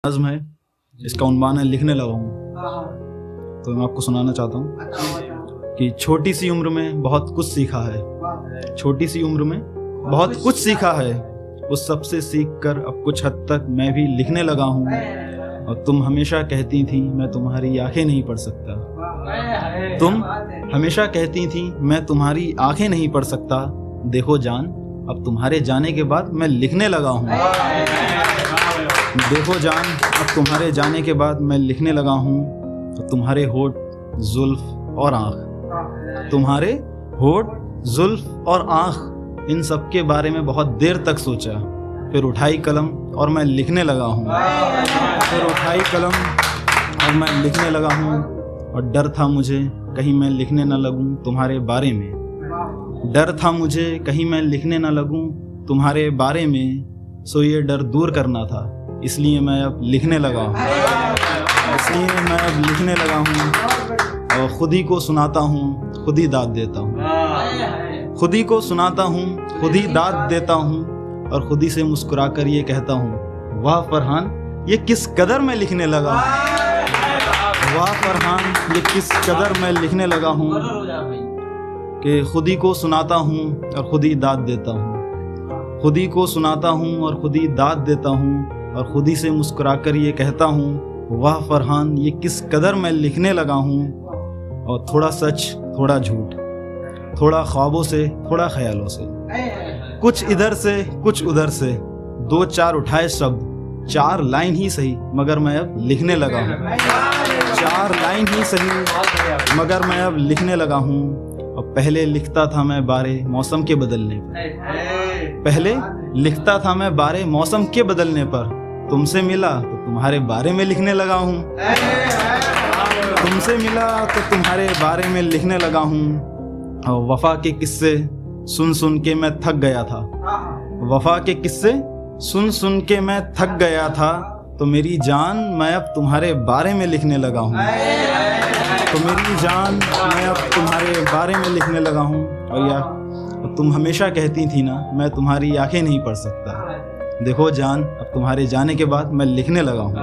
नज़्म है, इसका उन्वान है लिखने लगा हूँ। तो मैं आपको सुनाना चाहता हूँ कि छोटी सी उम्र में बहुत कुछ सीखा है। छोटी सी उम्र में बहुत कुछ सीखा है, उस सब से सीख कर अब कुछ हद तक मैं भी लिखने लगा हूँ। और तुम हमेशा कहती थी मैं तुम्हारी आंखें नहीं पढ़ सकता। तुम हमेशा कहती थी मैं तुम्हारी आंखें नहीं पढ़ सकता। देखो जान, अब तुम्हारे जाने के बाद मैं लिखने लगा हूँ। देखो जान, अब तुम्हारे जाने के बाद मैं लिखने लगा हूँ। तो तुम्हारे होठ, जुल्फ और आँख, तुम्हारे होठ, जुल्फ और आँख, इन सब के बारे में बहुत देर तक सोचा। फिर उठाई कलम और मैं लिखने लगा हूँ। फिर उठाई कलम और मैं लिखने लगा हूँ। और डर था मुझे कहीं मैं लिखने न लगूँ तुम्हारे बारे में। डर था मुझे कहीं मैं लिखने न लगूँ तुम्हारे बारे में। सो ये डर दूर करना था, इसलिए मैं अब लिखने लगा हूँ। इसलिए मैं अब लिखने लगा हूँ। और खुद ही को सुनाता हूँ, खुद ही दाद देता हूँ। खुद ही को सुनाता हूँ, खुद ही दाद देता हूँ। और खुद ही से मुस्कुरा कर ये कहता हूँ, वाह फरहान, ये किस कदर मैं लिखने लगा हूँ। वाह फरहान, ये किस कदर मैं लिखने लगा हूँ। कि खुद ही को सुनाता हूँ और खुद ही दाद देता हूँ। खुद ही को सुनाता हूँ और खुद ही दाद देता हूँ। और खुद ही से मुस्कुरा कर ये कहता हूँ, वाह फरहान, ये किस कदर मैं लिखने लगा हूँ। और थोड़ा सच, थोड़ा झूठ, थोड़ा ख्वाबों से, थोड़ा ख्यालों से, कुछ इधर से कुछ उधर से, दो चार उठाए शब्द, चार लाइन ही सही, मगर मैं अब लिखने लगा हूँ। चार लाइन ही सही, मगर मैं अब लिखने लगा हूँ। और पहले लिखता था मैं बारे मौसम के बदलने पर। पहले लिखता था मैं बारे मौसम के बदलने पर। तुमसे मिला तो तुम्हारे बारे में लिखने लगा हूँ। तुमसे मिला तो तुम्हारे बारे में लिखने लगा हूँ। और वफा के किस्से सुन सुन के मैं थक गया था। वफा के किस्से सुन सुन के मैं थक गया था। तो मेरी जान, मैं अब तुम्हारे बारे में लिखने लगा हूँ। तो मेरी जान, मैं अब तुम्हारे बारे में लिखने लगा हूँ। और या तुम हमेशा कहती थी ना मैं तुम्हारी आंखें नहीं पढ़ सकता। देखो जान, अब तुम्हारे जाने के बाद मैं लिखने लगा हूँ।